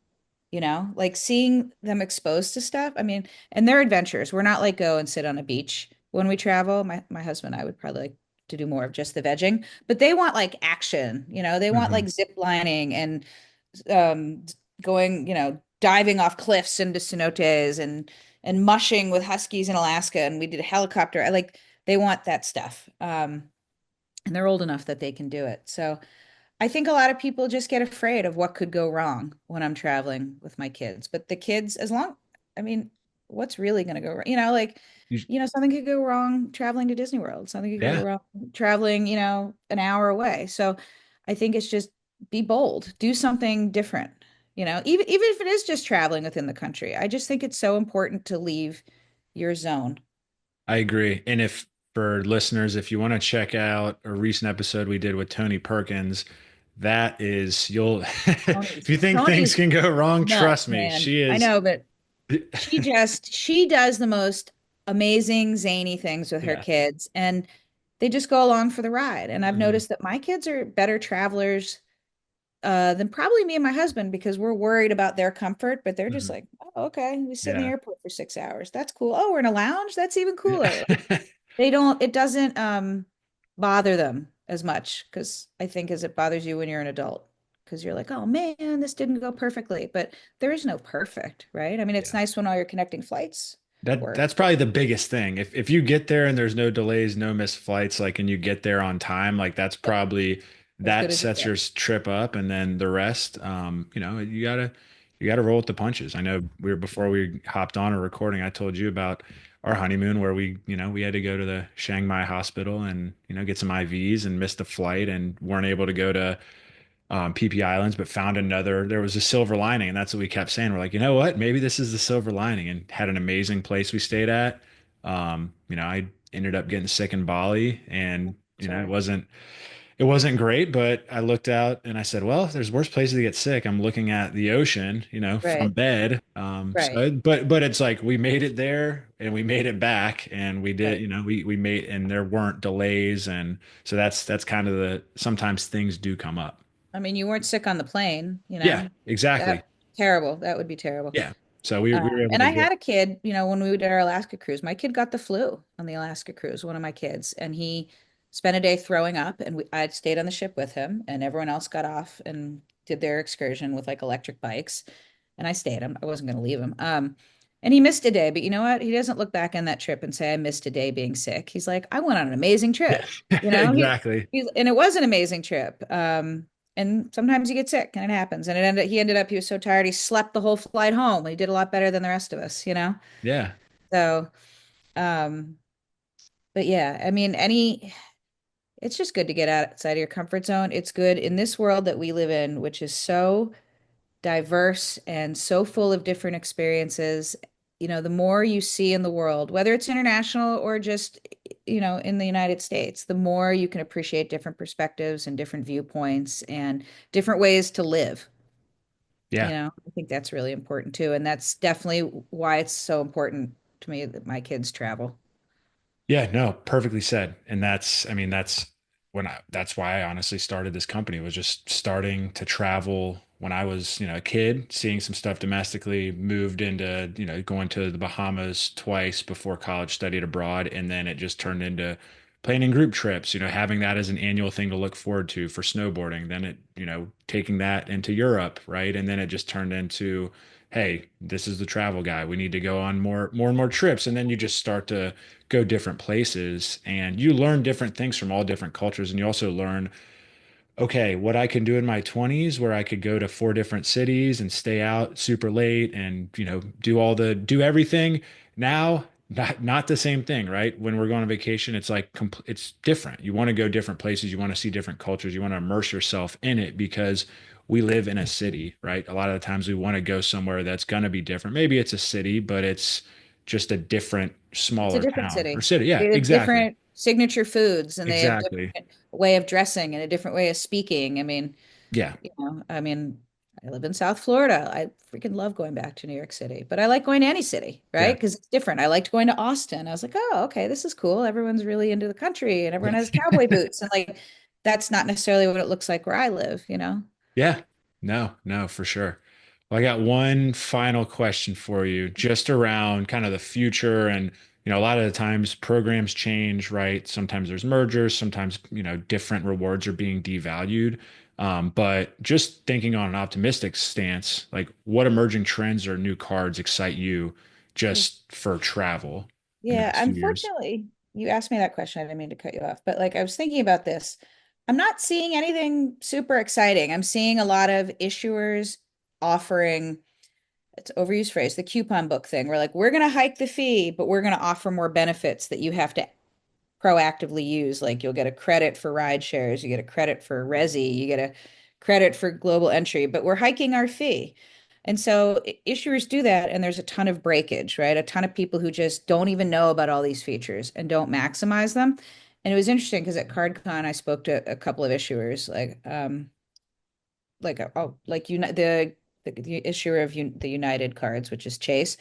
Like seeing them exposed to stuff. I mean, and they're adventures. We're not like go and sit on a beach when we travel. My husband and I would probably like to do more of just the vegging, but they want like action, they want Hmm. like zip lining and um going, diving off cliffs into cenotes and mushing with huskies in Alaska, and we did a helicopter. I like they want that stuff. And they're old enough that they can do it. So I think a lot of people just get afraid of what could go wrong when I'm traveling with my kids. But the kids, I mean, what's really going to go wrong? Like, You, something could go wrong traveling to Disney World. Something could go yeah, wrong traveling, an hour away. So I think it's just be bold, do something different, even if it is just traveling within the country. I just think it's so important to leave your zone. I agree. And if for listeners, if you want to check out a recent episode we did with Tony Perkins, that is you'll if Tony's you think things Tony's can go wrong, trust nuts, me, man. she I is. know, but she does the most amazing zany things with her Yeah. kids, and they just go along for the ride. And I've Mhm. noticed that my kids are better travelers than probably me and my husband, because we're worried about their comfort, but they're just Mhm. like, oh, okay, we sit in the Yeah. airport for 6 hours. That's cool. Oh, we're in a lounge. That's even cooler. Like, Yeah. it doesn't bother them as much, because I think as it bothers you when you're an adult, because you're like, oh man, this didn't go perfectly. But there is no perfect, right? I mean, it's Yeah. nice when all your connecting flights work. That's probably the biggest thing. If you get there and there's no delays, no missed flights, like and you get there on time, like that's Yep. probably As good that as it sets your gets. trip up, and then the rest, you gotta roll with the punches. I know before we hopped on a recording, I told you about our honeymoon where we had to go to the Chiang Mai hospital and get some IVs and missed a flight and weren't able to go to PP Islands, but found there was a silver lining. And that's what we kept saying. We're like, you know what? Maybe this is the silver lining, and had an amazing place we stayed at. I ended up getting sick in Bali, and, Sorry. it wasn't great, but I looked out and I said, well, if there's worse places to get sick. I'm looking at the ocean, from Right. bed. Right. But it's like we made it there and we made it back, and we did, Right. we made, and there weren't delays. And so that's kind of sometimes things do come up. I mean, you weren't sick on the plane, Yeah, exactly. That terrible. That would be terrible. Yeah. So we were able And to I get, had a kid, when we did our Alaska cruise, my kid got the flu on the Alaska cruise, one of my kids, and he spent a day throwing up, and I stayed on the ship with him, and everyone else got off and did their excursion with like electric bikes, and I stayed him. I wasn't going to leave him. And he missed a day, but you know what? He doesn't look back on that trip and say, I missed a day being sick. He's like, I went on an amazing yeah, trip. exactly. And it was an amazing trip. And sometimes you get sick and it happens. And he was so tired, he slept the whole flight home. He did a lot better than the rest of us. Yeah. So, um, but yeah, I mean, it's just good to get outside of your comfort zone. It's good in this world that we live in, which is so diverse and so full of different experiences. The more you see in the world, whether it's international or just, in the United States, the more you can appreciate different perspectives and different viewpoints and different ways to live. Yeah. I think that's really important too. And that's definitely why it's so important to me that my kids travel. Yeah, no, perfectly said. And I mean, that's why I honestly started this company, was just starting to travel when I was, a kid, seeing some stuff domestically, moved into, going to the Bahamas twice before college, studied abroad. And then it just turned into planning group trips, having that as an annual thing to look forward to for snowboarding. Then taking that into Europe, right? And then it just turned into, hey, this is the travel guy. We need to go on more and more trips. And then you just start to go different places, and you learn different things from all different cultures. And you also learn, okay, what I can do in my 20s, where I could go to four different cities and stay out super late and, do everything. Now, not the same thing, right? When we're going on vacation, it's like it's different. You want to go different places, you want to see different cultures, you want to immerse yourself in it, because we live in a city, right? A lot of the times we want to go somewhere that's going to be different. Maybe it's a city, but it's just a different, It's a smaller different town or city. city. Yeah, They have exactly. different signature foods, and they have Exactly. different way of dressing and a different way of speaking. I mean, Yeah. I mean, I live in South Florida. I freaking love going back to New York City, but I like going to any city, right? Yeah. Because it's different. I liked going to Austin. I was like, oh, okay, this is cool. Everyone's really into the country and everyone has cowboy boots. And like, that's not necessarily what it looks like where I live. Yeah. No, no, for sure. Well, I got one final question for you, just around kind of the future and, a lot of the times programs change, right? Sometimes there's mergers, sometimes, different rewards are being devalued. But just thinking on an optimistic stance, like what emerging trends or new cards excite you just for travel in the Yeah, next few years? unfortunately, you asked me that question. I didn't mean to cut you off, but like I was thinking about this. I'm not seeing anything super exciting. I'm seeing a lot of issuers offering, it's an overused phrase, the coupon book thing. We're like, we're going to hike the fee, but we're going to offer more benefits that you have to proactively use. Like you'll get a credit for ride shares, you get a credit for Resi, you get a credit for global entry, but we're hiking our fee. And so issuers do that, and there's a ton of breakage, right? A ton of people who just don't even know about all these features and don't maximize them. And it was interesting because at CardCon, I spoke to a couple of issuers, like the issuer of the United cards, which is Chase,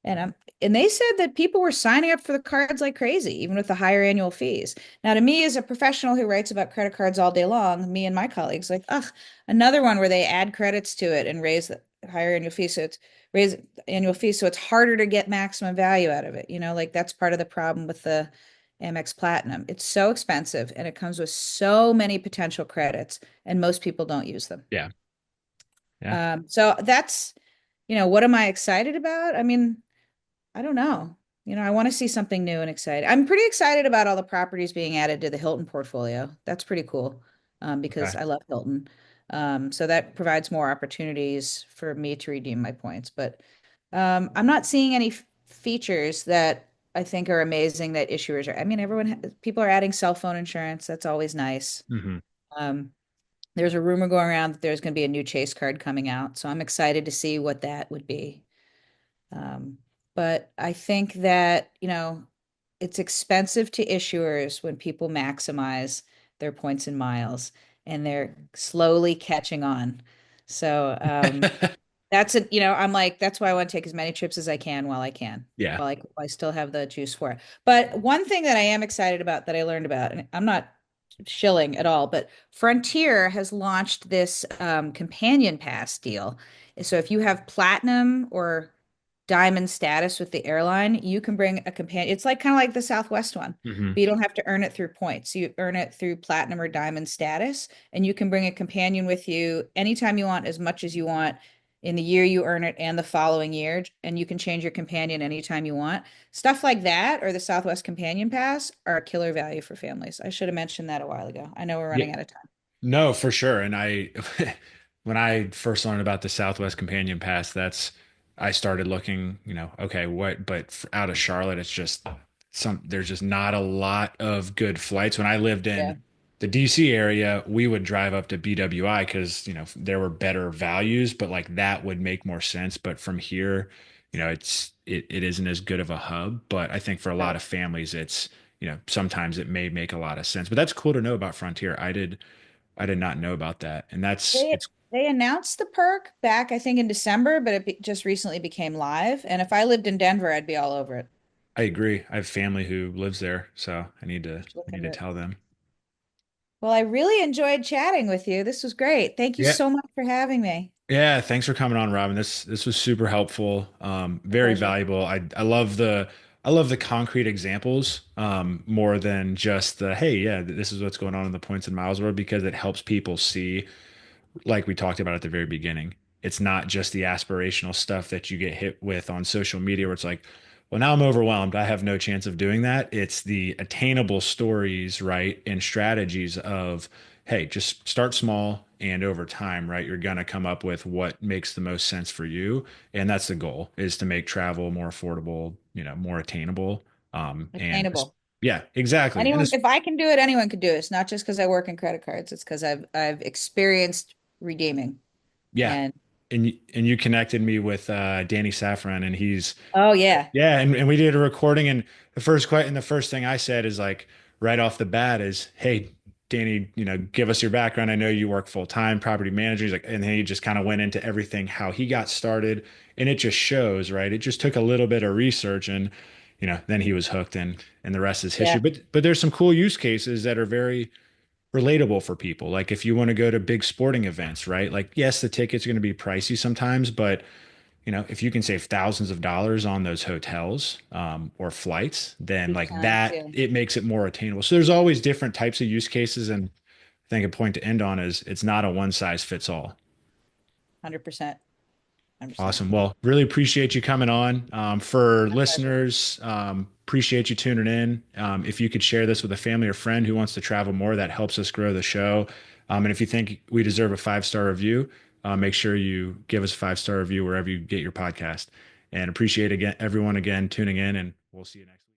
and they said that people were signing up for the cards like crazy, even with the higher annual fees. Now, to me, as a professional who writes about credit cards all day long, me and my colleagues like, ugh, another one where they add credits to it and raise the higher annual fee, so it's raise annual fee, so it's harder to get maximum value out of it. Like that's part of the problem with the Amex Platinum. It's so expensive and it comes with so many potential credits, and most people don't use them. Yeah. Yeah. So that's, what am I excited about? I mean, I don't know. I want to see something new and exciting. I'm pretty excited about all the properties being added to the Hilton portfolio. That's pretty cool, because Okay. I love Hilton. So that provides more opportunities for me to redeem my points. But I'm not seeing any features that I think are amazing that issuers are. I mean, people are adding cell phone insurance. That's always nice. Hmm. Um, there's a rumor going around that there's going to be a new Chase card coming out. So I'm excited to see what that would be. Um, but I think that, it's expensive to issuers when people maximize their points and miles, and they're slowly catching on. So I'm like, that's why I want to take as many trips as I can while I can, Yeah. while I still have the juice for it. But one thing that I am excited about that I learned about, and I'm not shilling at all, but Frontier has launched this companion pass deal. So if you have platinum or diamond status with the airline, you can bring a companion. It's like kind of like the Southwest one, Hmm. but you don't have to earn it through points. You earn it through platinum or diamond status, and you can bring a companion with you anytime you want, as much as you want in the year you earn it and the following year, and you can change your companion anytime you want. Stuff like that or the Southwest Companion Pass are a killer value for families. I should have mentioned that a while ago. I know we're Yeah. running out of time. No, for sure. And when I first learned about the Southwest Companion Pass, I started looking, okay, but out of Charlotte, it's just there's just not a lot of good flights. When I lived Yeah. in the DC area, we would drive up to BWI because, there were better values, but like that would make more sense. But from here, it isn't as good of a hub. But I think for a lot Right. of families, sometimes it may make a lot of sense. But that's cool to know about Frontier. I did not know about that. And They it's they announced the perk back, I think, in December, but just recently became live. And if I lived in Denver, I'd be all over it. I agree. I have family who lives there, so Look I need to into it. tell them. Well, I really enjoyed chatting with you. This was great. Thank you Yeah. so much for having me. Yeah, thanks for coming on, Robin. This was super helpful. My Very pleasure. valuable. I love the concrete examples more than just the hey, yeah, this is what's going on in the points and miles world because it helps people see like we talked about at the very beginning, it's not just the aspirational stuff that you get hit with on social media where it's like, well, now I'm overwhelmed. I have no chance of doing that. It's the attainable stories, right? And strategies of, hey, just start small and over time, right? You're going to come up with what makes the most sense for you. And that's the goal is to make travel more affordable, more attainable. And Attainable. yeah, exactly. And Anyone, it's, if I can do it, anyone can do it. It's not just because I work in credit cards. It's because I've experienced redeeming. yeah. And And you connected me with Danny Safran and he's oh yeah, yeah, and we did a recording, and the first thing I said is like right off the bat is, "Hey, Danny, give us your background. I know you work full time, property manager." He's like, and then he just kind of went into everything, how he got started, and it just shows, right? It just took a little bit of research, and then he was hooked, and the rest is history. yeah, But there's some cool use cases that are very relatable for people. Like if you want to go to big sporting events, right? Like yes, the tickets are going to be pricey sometimes, but if you can save thousands of dollars on those hotels or flights, then Peak like times, that, yeah, it makes it more attainable. So there's always different types of use cases. And I think a point to end on is it's not a one size fits all. 100%, 100%. Awesome. Well, really appreciate you coming on. For My pleasure. listeners, appreciate you tuning in. If you could share this with a family or friend who wants to travel more, that helps us grow the show. And if you think we deserve a 5-star review, make sure you give us a 5-star review wherever you get your podcast. And appreciate again everyone again tuning in, and we'll see you next.